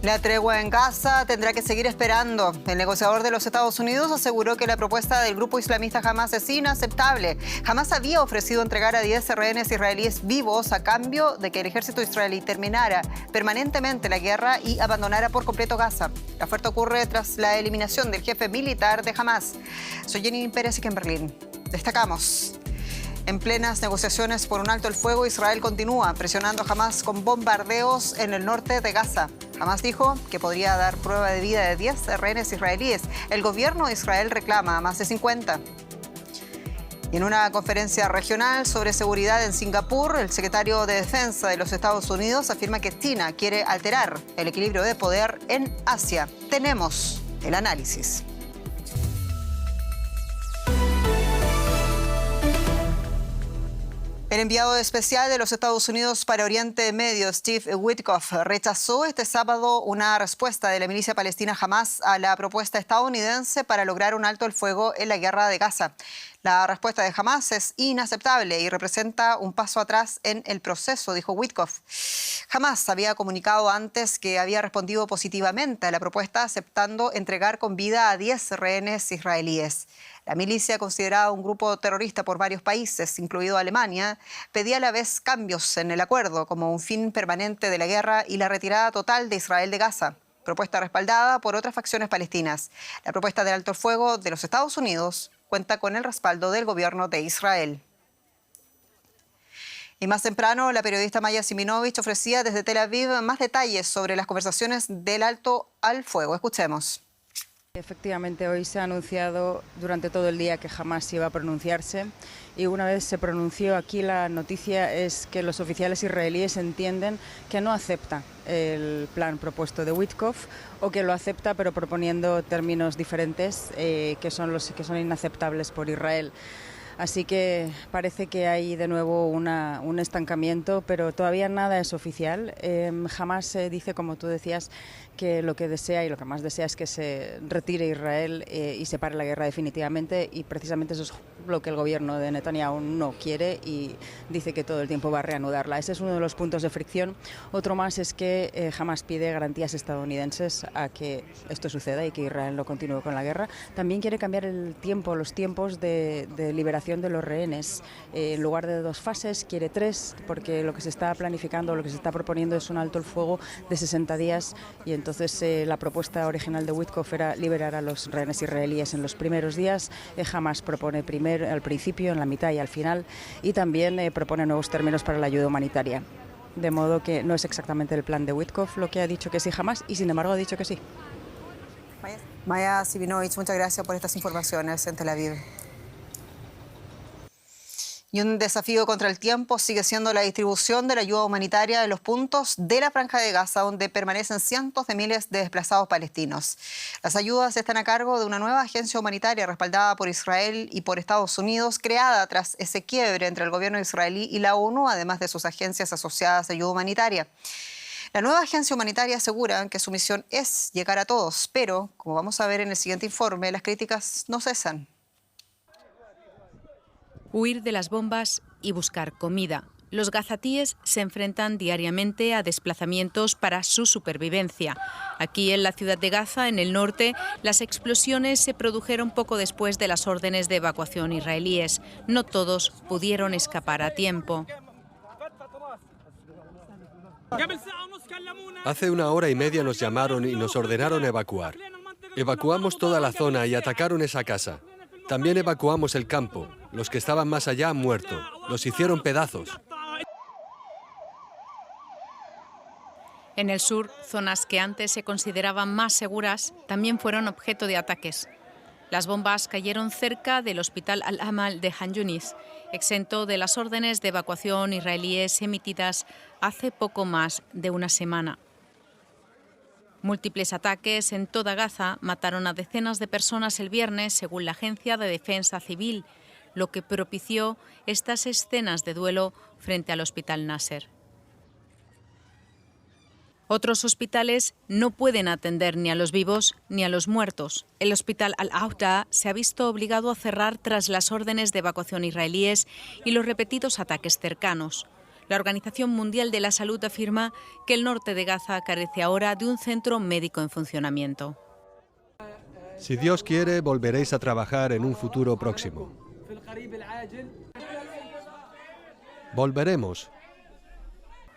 La tregua en Gaza tendrá que seguir esperando. El negociador de los Estados Unidos aseguró que la propuesta del grupo islamista Hamas es inaceptable. Hamas había ofrecido entregar a 10 rehenes israelíes vivos a cambio de que el ejército israelí terminara permanentemente la guerra y abandonara por completo Gaza. La oferta ocurre tras la eliminación del jefe militar de Hamas. Soy Jenny Pérez y en Berlín. Destacamos. En plenas negociaciones por un alto el fuego, Israel continúa presionando a Hamas con bombardeos en el norte de Gaza. Hamas dijo que podría dar prueba de vida de 10 rehenes israelíes. El gobierno de Israel reclama a más de 50. Y en una conferencia regional sobre seguridad en Singapur, el secretario de Defensa de los Estados Unidos afirma que China quiere alterar el equilibrio de poder en Asia. Tenemos el análisis. El enviado especial de los Estados Unidos para Oriente Medio, Steve Witkoff, rechazó este sábado una respuesta de la milicia palestina Hamas a la propuesta estadounidense para lograr un alto el fuego en la guerra de Gaza. La respuesta de Hamas es inaceptable y representa un paso atrás en el proceso, dijo Witkoff. Hamas había comunicado antes que había respondido positivamente a la propuesta, aceptando entregar con vida a 10 rehenes israelíes. La milicia, considerada un grupo terrorista por varios países, incluido Alemania, pedía a la vez cambios en el acuerdo, como un fin permanente de la guerra y la retirada total de Israel de Gaza, propuesta respaldada por otras facciones palestinas. La propuesta de alto el fuego de los Estados Unidos cuenta con el respaldo del gobierno de Israel. Y más temprano, la periodista Maya Siminovich ofrecía desde Tel Aviv más detalles sobre las conversaciones del alto al fuego. Escuchemos. Efectivamente, hoy se ha anunciado durante todo el día que jamás iba a pronunciarse y una vez se pronunció aquí la noticia es que los oficiales israelíes entienden que no acepta el plan propuesto de Witkoff o que lo acepta pero proponiendo términos diferentes que son inaceptables por Israel. Así que parece que hay de nuevo un estancamiento, pero todavía nada es oficial. Jamás dice, como tú decías, que lo que desea y lo que más desea es que se retire Israel y se pare la guerra definitivamente, y precisamente eso es lo que el gobierno de Netanyahu no quiere y dice que todo el tiempo va a reanudarla. Ese es uno de los puntos de fricción. Otro más es que Hamas pide garantías estadounidenses a que esto suceda y que Israel no continúe con la guerra. También quiere cambiar los tiempos de liberación de los rehenes. En lugar de 2 fases, quiere 3, porque lo que se está planificando, lo que se está proponiendo es un alto el fuego de 60 días y entonces la propuesta original de Witkoff era liberar a los rehenes israelíes en los primeros días. Hamas propone al principio, en la mitad y al final, y también propone nuevos términos para la ayuda humanitaria. De modo que no es exactamente el plan de Witkoff lo que ha dicho que sí Hamas, y sin embargo ha dicho que sí. Maya Siminovich, muchas gracias por estas informaciones en Tel Aviv. Y un desafío contra el tiempo sigue siendo la distribución de la ayuda humanitaria en los puntos de la Franja de Gaza, donde permanecen cientos de miles de desplazados palestinos. Las ayudas están a cargo de una nueva agencia humanitaria respaldada por Israel y por Estados Unidos, creada tras ese quiebre entre el gobierno israelí y la ONU, además de sus agencias asociadas de ayuda humanitaria. La nueva agencia humanitaria asegura que su misión es llegar a todos, pero, como vamos a ver en el siguiente informe, las críticas no cesan. Huir de las bombas y buscar comida. Los gazatíes se enfrentan diariamente a desplazamientos para su supervivencia. Aquí en la ciudad de Gaza, en el norte, las explosiones se produjeron poco después de las órdenes de evacuación israelíes. No todos pudieron escapar a tiempo. Hace 1 hora y media nos llamaron y nos ordenaron evacuar. Evacuamos toda la zona y atacaron esa casa. También evacuamos el campo. Los que estaban más allá han muerto. Los hicieron pedazos. En el sur, zonas que antes se consideraban más seguras también fueron objeto de ataques. Las bombas cayeron cerca del hospital Al-Amal de Han Yunis, exento de las órdenes de evacuación israelíes emitidas hace poco más de una semana. Múltiples ataques en toda Gaza mataron a decenas de personas el viernes, según la Agencia de Defensa Civil, lo que propició estas escenas de duelo frente al Hospital Nasser. Otros hospitales no pueden atender ni a los vivos ni a los muertos. El Hospital Al-Awda se ha visto obligado a cerrar tras las órdenes de evacuación israelíes y los repetidos ataques cercanos. La Organización Mundial de la Salud afirma que el norte de Gaza carece ahora de un centro médico en funcionamiento. Si Dios quiere, volveréis a trabajar en un futuro próximo. Volveremos.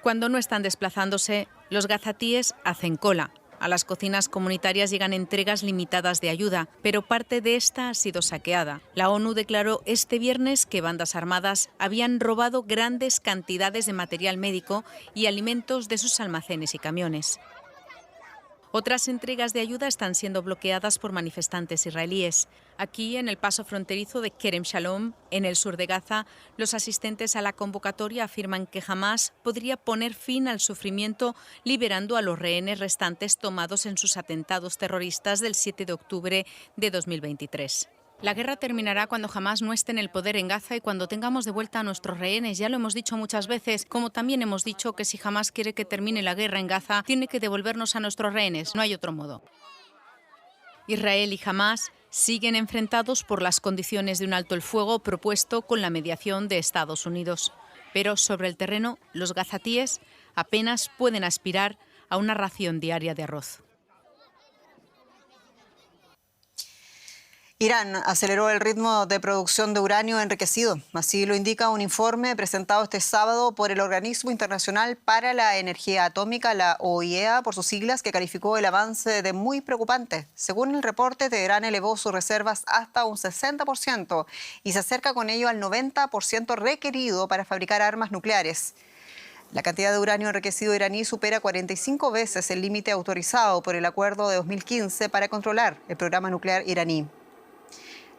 Cuando no están desplazándose, los gazatíes hacen cola. A las cocinas comunitarias llegan entregas limitadas de ayuda, pero parte de esta ha sido saqueada. La ONU declaró este viernes que bandas armadas habían robado grandes cantidades de material médico y alimentos de sus almacenes y camiones. Otras entregas de ayuda están siendo bloqueadas por manifestantes israelíes. Aquí, en el paso fronterizo de Kerem Shalom, en el sur de Gaza, los asistentes a la convocatoria afirman que Hamás podría poner fin al sufrimiento liberando a los rehenes restantes tomados en sus atentados terroristas del 7 de octubre de 2023. La guerra terminará cuando Hamás no esté en el poder en Gaza y cuando tengamos de vuelta a nuestros rehenes. Ya lo hemos dicho muchas veces, como también hemos dicho que si Hamás quiere que termine la guerra en Gaza, tiene que devolvernos a nuestros rehenes. No hay otro modo. Israel y Hamás siguen enfrentados por las condiciones de un alto el fuego propuesto con la mediación de Estados Unidos. Pero sobre el terreno, los gazatíes apenas pueden aspirar a una ración diaria de arroz. Irán aceleró el ritmo de producción de uranio enriquecido. Así lo indica un informe presentado este sábado por el Organismo Internacional para la Energía Atómica, la OIEA, por sus siglas, que calificó el avance de muy preocupante. Según el reporte, Teherán elevó sus reservas hasta un 60% y se acerca con ello al 90% requerido para fabricar armas nucleares. La cantidad de uranio enriquecido iraní supera 45 veces el límite autorizado por el acuerdo de 2015 para controlar el programa nuclear iraní.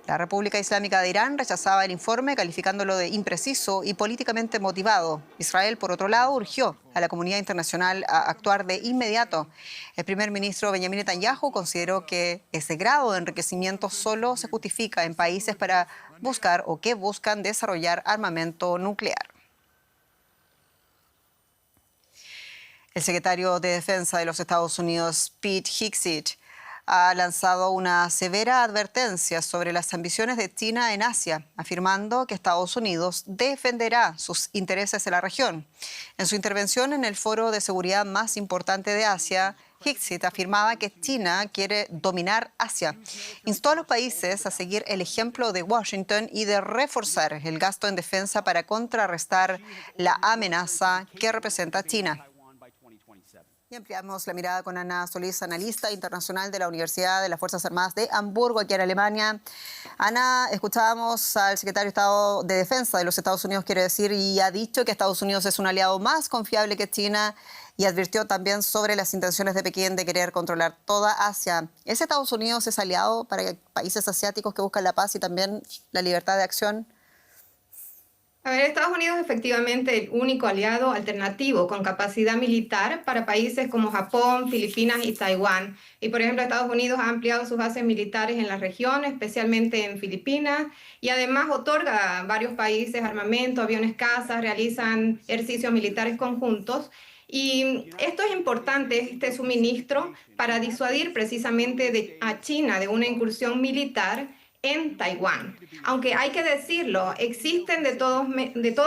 La República Islámica de Irán rechazaba el informe calificándolo de impreciso y políticamente motivado. Israel, por otro lado, urgió a la comunidad internacional a actuar de inmediato. El primer ministro Benjamin Netanyahu consideró que ese grado de enriquecimiento solo se justifica en países para buscar o que buscan desarrollar armamento nuclear. El secretario de Defensa de los Estados Unidos, Pete Hegseth, ha lanzado una severa advertencia sobre las ambiciones de China en Asia, afirmando que Estados Unidos defenderá sus intereses en la región. En su intervención en el foro de seguridad más importante de Asia, Hegseth afirmaba que China quiere dominar Asia. Instó a los países a seguir el ejemplo de Washington y de reforzar el gasto en defensa para contrarrestar la amenaza que representa China. Y ampliamos la mirada con Ana Solís, analista internacional de la Universidad de las Fuerzas Armadas de Hamburgo, aquí en Alemania. Ana, escuchábamos al secretario de Estado de Defensa de los Estados Unidos, quiere decir, y ha dicho que Estados Unidos es un aliado más confiable que China y advirtió también sobre las intenciones de Pekín de querer controlar toda Asia. ¿Es Estados Unidos ese aliado para países asiáticos que buscan la paz y también la libertad de acción? A ver, Estados Unidos es efectivamente el único aliado alternativo con capacidad militar para países como Japón, Filipinas y Taiwán. Y, por ejemplo, Estados Unidos ha ampliado sus bases militares en la región, especialmente en Filipinas, y además otorga a varios países armamento, aviones cazas, realizan ejercicios militares conjuntos. Y esto es importante, este suministro, para disuadir precisamente a China de una incursión militar en Taiwán. Aunque hay que decirlo, existen de todos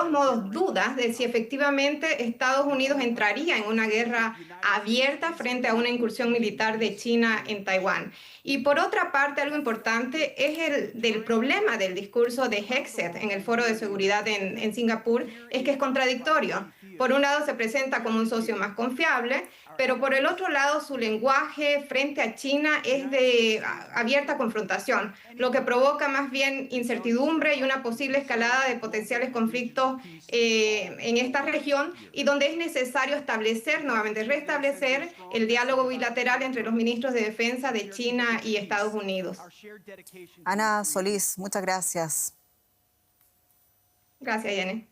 modos dudas de si efectivamente Estados Unidos entraría en una guerra abierta frente a una incursión militar de China en Taiwán. Y por otra parte, algo importante es el del problema del discurso de Hegseth en el Foro de Seguridad en Singapur, es que es contradictorio. Por un lado se presenta como un socio más confiable, pero por el otro lado su lenguaje frente a China es de abierta confrontación, lo que provoca más bien incertidumbre y una posible escalada de potenciales conflictos en esta región, y donde es necesario restablecer el diálogo bilateral entre los ministros de Defensa de China y Estados Unidos. Ana Solís, muchas gracias. Gracias, Jenny.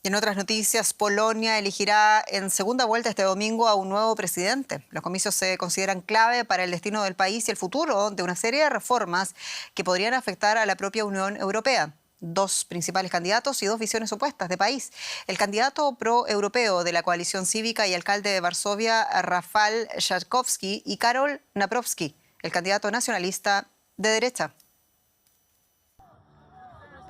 Y en otras noticias, Polonia elegirá en segunda vuelta este domingo a un nuevo presidente. Los comicios se consideran clave para el destino del país y el futuro de una serie de reformas que podrían afectar a la propia Unión Europea. Dos principales candidatos y dos visiones opuestas de país. El candidato pro-europeo de la coalición cívica y alcalde de Varsovia, Rafał Trzaskowski, y Karol Nawrocki, el candidato nacionalista de derecha.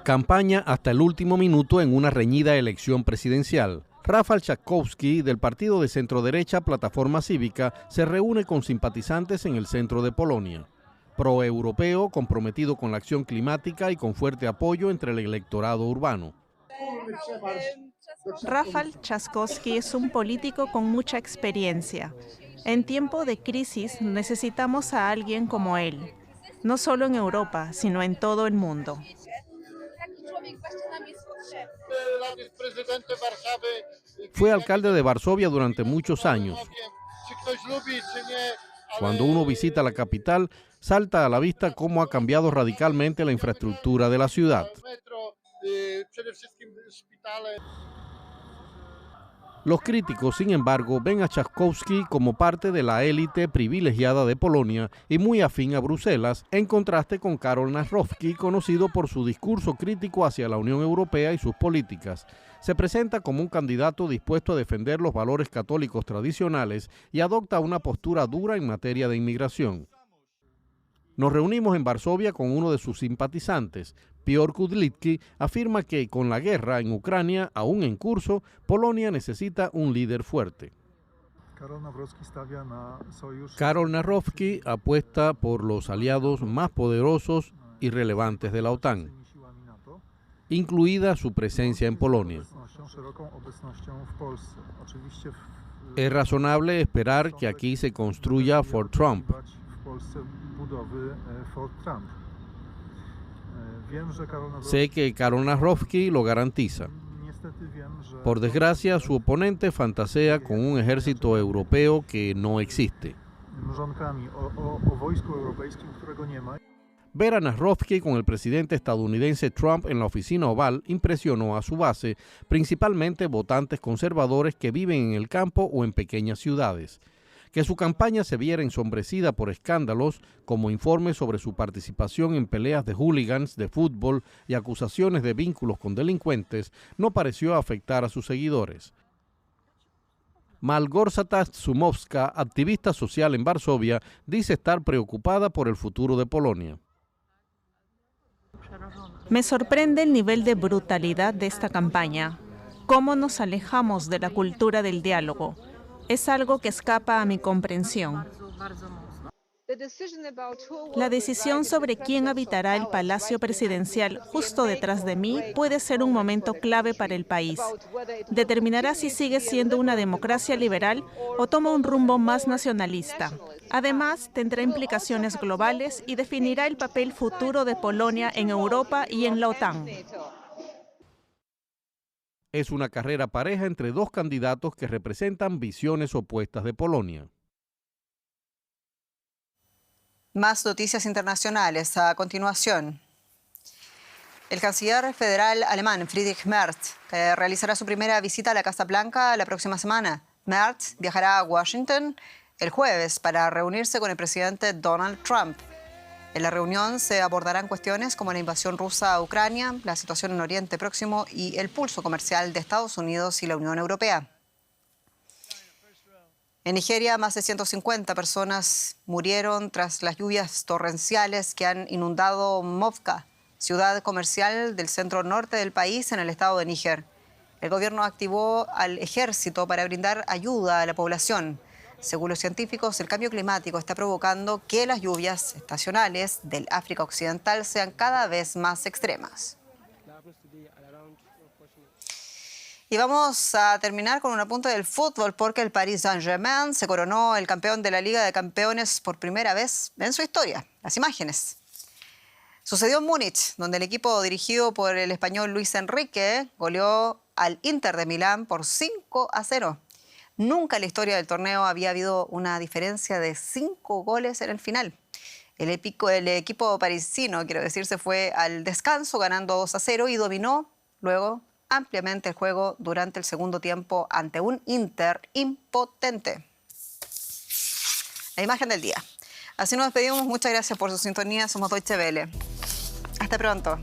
Campaña hasta el último minuto en una reñida elección presidencial. Rafał Trzaskowski, del partido de centro-derecha Plataforma Cívica, se reúne con simpatizantes en el centro de Polonia. Pro-europeo, comprometido con la acción climática y con fuerte apoyo entre el electorado urbano. Rafał Trzaskowski es un político con mucha experiencia. En tiempo de crisis necesitamos a alguien como él, no solo en Europa, sino en todo el mundo. Fue alcalde de Varsovia durante muchos años. Cuando uno visita la capital, salta a la vista cómo ha cambiado radicalmente la infraestructura de la ciudad. Los críticos, sin embargo, ven a Trzaskowski como parte de la élite privilegiada de Polonia y muy afín a Bruselas, en contraste con Karol Nawrocki, conocido por su discurso crítico hacia la Unión Europea y sus políticas. Se presenta como un candidato dispuesto a defender los valores católicos tradicionales y adopta una postura dura en materia de inmigración. Nos reunimos en Varsovia con uno de sus simpatizantes. Piotr Kudlicki afirma que con la guerra en Ucrania aún en curso, Polonia necesita un líder fuerte. Karol Nawrocki apuesta por los aliados más poderosos y relevantes de la OTAN, incluida su presencia en Polonia. Es razonable esperar que aquí se construya Fort Trump. Sé que Karol Nawrocki lo garantiza. Por desgracia, su oponente fantasea con un ejército europeo que no existe. Ver a Nawrocki con el presidente estadounidense Trump en la oficina oval impresionó a su base, principalmente votantes conservadores que viven en el campo o en pequeñas ciudades. Que su campaña se viera ensombrecida por escándalos, como informes sobre su participación en peleas de hooligans de fútbol y acusaciones de vínculos con delincuentes, no pareció afectar a sus seguidores. Małgorzata Szumowska, activista social en Varsovia, dice estar preocupada por el futuro de Polonia. Me sorprende el nivel de brutalidad de esta campaña. Cómo nos alejamos de la cultura del diálogo. Es algo que escapa a mi comprensión. La decisión sobre quién habitará el Palacio Presidencial justo detrás de mí puede ser un momento clave para el país. Determinará si sigue siendo una democracia liberal o toma un rumbo más nacionalista. Además, tendrá implicaciones globales y definirá el papel futuro de Polonia en Europa y en la OTAN. Es una carrera pareja entre dos candidatos que representan visiones opuestas de Polonia. Más noticias internacionales a continuación. El canciller federal alemán Friedrich Merz realizará su primera visita a la Casa Blanca la próxima semana. Merz viajará a Washington el jueves para reunirse con el presidente Donald Trump. En la reunión se abordarán cuestiones como la invasión rusa a Ucrania, la situación en Oriente Próximo y el pulso comercial de Estados Unidos y la Unión Europea. En Nigeria, más de 150 personas murieron tras las lluvias torrenciales que han inundado Mofca, ciudad comercial del centro norte del país en el estado de Níger. El gobierno activó al ejército para brindar ayuda a la población. Según los científicos, el cambio climático está provocando que las lluvias estacionales del África Occidental sean cada vez más extremas. Y vamos a terminar con un apunte del fútbol porque el Paris Saint-Germain se coronó el campeón de la Liga de Campeones por primera vez en su historia. Las imágenes. Sucedió en Múnich, donde el equipo dirigido por el español Luis Enrique goleó al Inter de Milán por 5-0. Nunca en la historia del torneo había habido una diferencia de 5 goles en el final. El equipo parisino, quiero decir, se fue al descanso ganando 2-0 y dominó luego ampliamente el juego durante el segundo tiempo ante un Inter impotente. La imagen del día. Así nos despedimos. Muchas gracias por su sintonía. Somos Deutsche Welle. Hasta pronto.